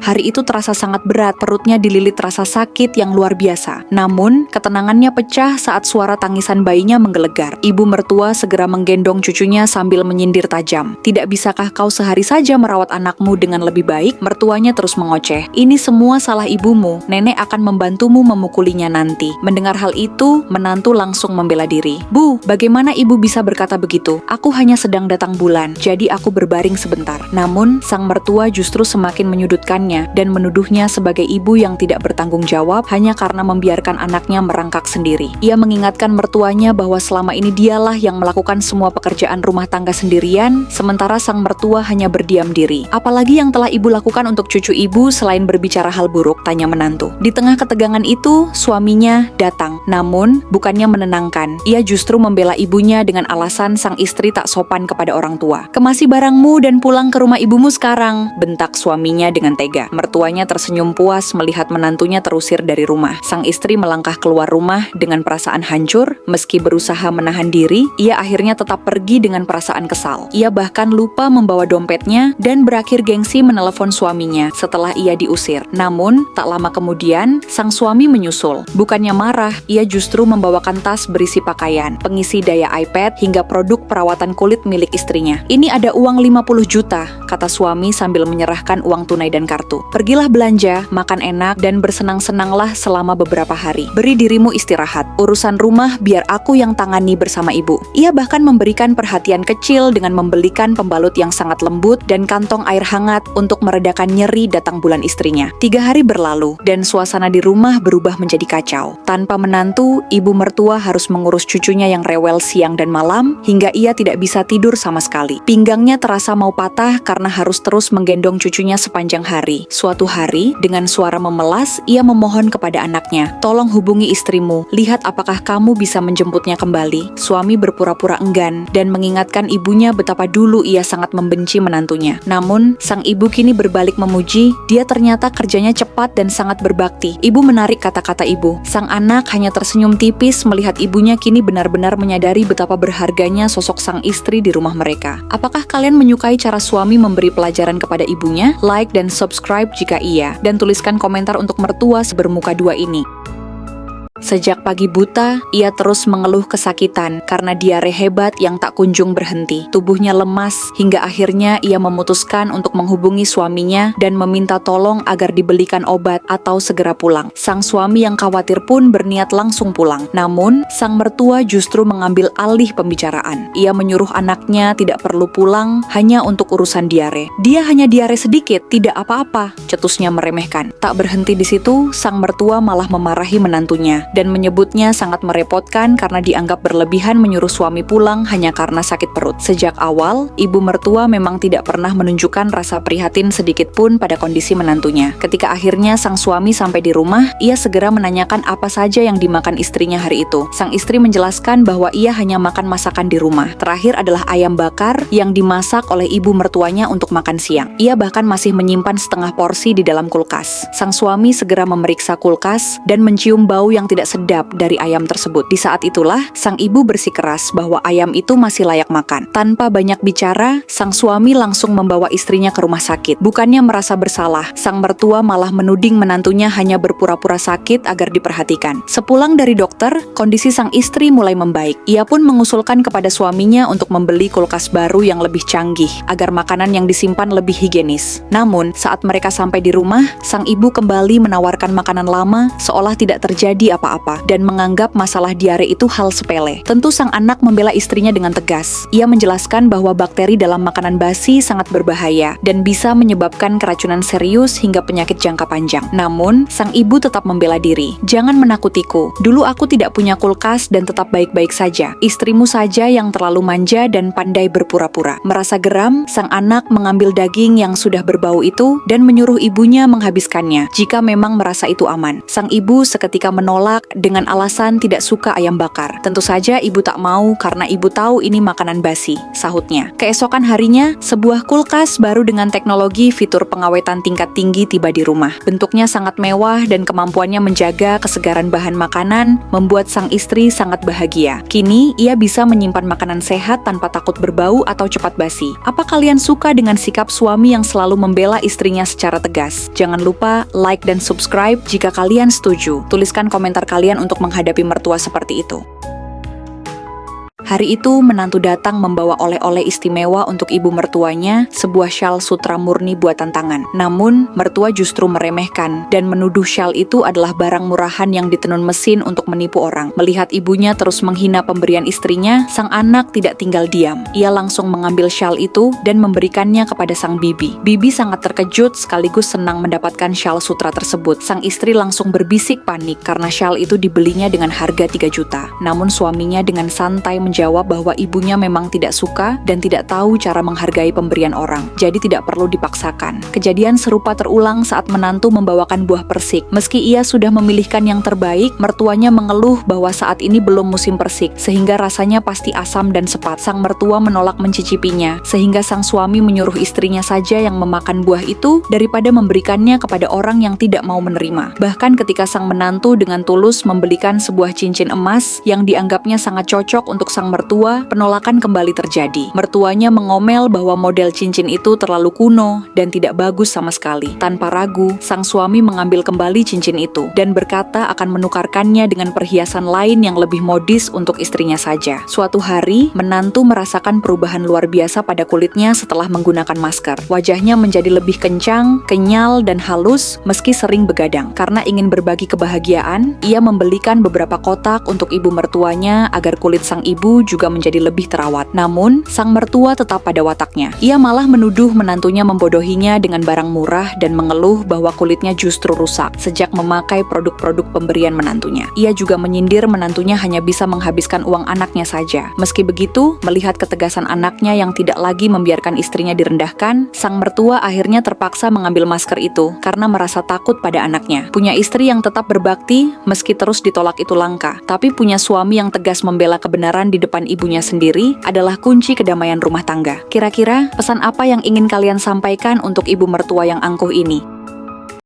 Hari itu terasa sangat berat, perutnya dililit rasa sakit yang luar biasa. Namun, ketenangannya pecah saat suara tangisan bayinya menggelegar. Ibu mertua segera menggendong cucunya sambil menyindir tajam. "Tidak bisakah kau sehari saja merawat anakmu dengan lebih baik?" Mertuanya terus mengoceh. "Ini semua salah ibumu. Nenek akan membantumu memukulinya nanti." Mendengar hal itu, menantu langsung membela diri. "Bu, bagaimana ibu bisa berkata begitu? Aku hanya sedang datang bulan, jadi aku berbaring sebentar." Namun, sang mertua justru semakin menyudutkannya dan menuduhnya sebagai ibu yang tidak bertanggung jawab hanya karena membiarkan anaknya merangkak sendiri. Ia mengingatkan mertuanya bahwa selama ini dialah yang melakukan semua pekerjaan rumah tangga sendirian, sementara sang mertua hanya berdiam diri. "Apalagi yang telah ibu lakukan untuk cucu ibu selain berbicara hal buruk?" tanya menantu. Di tengah ketegangan itu, suaminya datang. Namun, bukannya menenangkan, ia justru membela ibunya dengan alasan sang istri tak sopan kepada orang tua. "Kemasi barangmu dan pulang ke rumah ibumu sekarang," bentak suaminya dengan tega. Mertuanya tersenyum puas melihat menantunya terusir dari rumah. Sang istri melangkah keluar rumah dengan perasaan hancur. Meski berusaha menahan diri, ia akhirnya tetap pergi dengan perasaan kesal. Ia bahkan lupa membawa dompetnya dan berakhir gengsi menelepon suaminya setelah ia diusir. Namun, tak lama kemudian, sang suami menyusul. Bukannya marah, ia justru membawakan tas berisi pakaian, pengisi daya iPad, hingga produk perawatan kulit milik istrinya. "Ini ada uang 50 juta, kata suami sambil menyerahkan uang tunai dan kartu. "Pergilah belanja, makan enak, dan bersenang-senanglah selama beberapa hari. Beri dirimu istirahat. Urusan rumah biar aku yang tangani bersama ibu." Ia bahkan memberikan perhatian kecil dengan membelikan pembalut yang sangat lembut dan kantong air hangat untuk meredakan nyeri datang bulan istrinya. 3 hari berlalu, dan suasana di rumah berubah menjadi kacau. Tanpa menantu, ibu mertua harus mengurus cucunya yang rewel siang dan malam, hingga ia tidak bisa tidur sama sekali. Pinggangnya terasa mau patah karena harus terus menggendong cucunya sepanjang hari. Suatu hari, dengan suara memelas, ia memohon kepada anaknya, "Tolong hubungi istrimu, lihat apakah kamu bisa menjemputnya kembali." Suami berpura-pura enggan dan mengingatkan ibunya betapa dulu ia sangat membenci menantunya. Namun, sang ibu kini berbalik memuji, dia ternyata kerjanya cepat dan sangat berbakti. Ibu menarik kata-kata ibu. Sang anak hanya tersenyum tipis melihat ibunya kini benar-benar menyadari betapa berharganya sosok sang istri di rumah mereka. Apakah kalian menyukai cara suami memberi pelajaran kepada ibunya? Like dan subscribe jika iya, dan tuliskan komentar untuk mertua sebermuka dua ini. Sejak pagi buta, ia terus mengeluh kesakitan karena diare hebat yang tak kunjung berhenti. Tubuhnya lemas hingga akhirnya ia memutuskan untuk menghubungi suaminya dan meminta tolong agar dibelikan obat atau segera pulang. Sang suami yang khawatir pun berniat langsung pulang. Namun, sang mertua justru mengambil alih pembicaraan. Ia menyuruh anaknya tidak perlu pulang hanya untuk urusan diare. "Dia hanya diare sedikit, tidak apa-apa," cetusnya meremehkan. Tak berhenti di situ, sang mertua malah memarahi menantunya dan menyebutnya sangat merepotkan karena dianggap berlebihan menyuruh suami pulang hanya karena sakit perut. Sejak awal, ibu mertua memang tidak pernah menunjukkan rasa prihatin sedikit pun pada kondisi menantunya. Ketika akhirnya sang suami sampai di rumah, ia segera menanyakan apa saja yang dimakan istrinya hari itu. Sang istri menjelaskan bahwa ia hanya makan masakan di rumah. Terakhir adalah ayam bakar yang dimasak oleh ibu mertuanya untuk makan siang. Ia bahkan masih menyimpan setengah porsi di dalam kulkas. Sang suami segera memeriksa kulkas dan mencium bau yang tidak sedap dari ayam tersebut. Di saat itulah, sang ibu bersikeras bahwa ayam itu masih layak makan. Tanpa banyak bicara, sang suami langsung membawa istrinya ke rumah sakit. Bukannya merasa bersalah, sang mertua malah menuding menantunya hanya berpura-pura sakit agar diperhatikan. Sepulang dari dokter, kondisi sang istri mulai membaik. Ia pun mengusulkan kepada suaminya untuk membeli kulkas baru yang lebih canggih, agar makanan yang disimpan lebih higienis. Namun, saat mereka sampai di rumah, sang ibu kembali menawarkan makanan lama seolah tidak terjadi apa-apa dan menganggap masalah diare itu hal sepele. Tentu sang anak membela istrinya dengan tegas. Ia menjelaskan bahwa bakteri dalam makanan basi sangat berbahaya dan bisa menyebabkan keracunan serius hingga penyakit jangka panjang. Namun, sang ibu tetap membela diri. "Jangan menakutiku. Dulu aku tidak punya kulkas dan tetap baik-baik saja. Istrimu saja yang terlalu manja dan pandai berpura-pura." Merasa geram, sang anak mengambil daging yang sudah berbau itu dan menyuruh ibunya menghabiskannya jika memang merasa itu aman. Sang ibu seketika menolak menolak dengan alasan tidak suka ayam bakar. Tentu saja ibu tak mau karena ibu tahu ini makanan basi, sahutnya. Keesokan harinya, sebuah kulkas baru dengan teknologi fitur pengawetan tingkat tinggi tiba di rumah. Bentuknya sangat mewah dan kemampuannya menjaga kesegaran bahan makanan membuat sang istri sangat bahagia. Kini, ia bisa menyimpan makanan sehat tanpa takut berbau atau cepat basi. Apa kalian suka dengan sikap suami yang selalu membela istrinya secara tegas? Jangan lupa like dan subscribe jika kalian setuju. Tuliskan komentar kalian untuk menghadapi mertua seperti itu. Hari itu, menantu datang membawa oleh-oleh istimewa untuk ibu mertuanya, sebuah syal sutra murni buatan tangan. Namun, mertua justru meremehkan dan menuduh syal itu adalah barang murahan yang ditenun mesin untuk menipu orang. Melihat ibunya terus menghina pemberian istrinya, sang anak tidak tinggal diam. Ia langsung mengambil syal itu dan memberikannya kepada sang bibi. Bibi sangat terkejut sekaligus senang mendapatkan syal sutra tersebut. Sang istri langsung berbisik panik karena syal itu dibelinya dengan harga 3 juta. Namun suaminya dengan santai menjawab bahwa ibunya memang tidak suka dan tidak tahu cara menghargai pemberian orang, jadi tidak perlu dipaksakan. Kejadian serupa terulang saat menantu membawakan buah persik. Meski ia sudah memilihkan yang terbaik, mertuanya mengeluh bahwa saat ini belum musim persik, sehingga rasanya pasti asam dan sepat. Sang mertua menolak mencicipinya, sehingga sang suami menyuruh istrinya saja yang memakan buah itu daripada memberikannya kepada orang yang tidak mau menerima. Bahkan ketika sang menantu dengan tulus membelikan sebuah cincin emas yang dianggapnya sangat cocok untuk sang mertua, penolakan kembali terjadi. Mertuanya mengomel bahwa model cincin itu terlalu kuno dan tidak bagus sama sekali. Tanpa ragu, sang suami mengambil kembali cincin itu dan berkata akan menukarkannya dengan perhiasan lain yang lebih modis untuk istrinya saja. Suatu hari, menantu merasakan perubahan luar biasa pada kulitnya setelah menggunakan masker. Wajahnya menjadi lebih kencang, kenyal, dan halus meski sering begadang. Karena ingin berbagi kebahagiaan, ia membelikan beberapa kotak untuk ibu mertuanya agar kulit sang ibu juga menjadi lebih terawat. Namun, sang mertua tetap pada wataknya. Ia malah menuduh menantunya membodohinya dengan barang murah dan mengeluh bahwa kulitnya justru rusak sejak memakai produk-produk pemberian menantunya. Ia juga menyindir menantunya hanya bisa menghabiskan uang anaknya saja. Meski begitu, melihat ketegasan anaknya yang tidak lagi membiarkan istrinya direndahkan, sang mertua akhirnya terpaksa mengambil masker itu karena merasa takut pada anaknya. Punya istri yang tetap berbakti meski terus ditolak itu langka, tapi punya suami yang tegas membela kebenaran di depan ibunya sendiri adalah kunci kedamaian rumah tangga. Kira-kira pesan apa yang ingin kalian sampaikan untuk ibu mertua yang angkuh ini?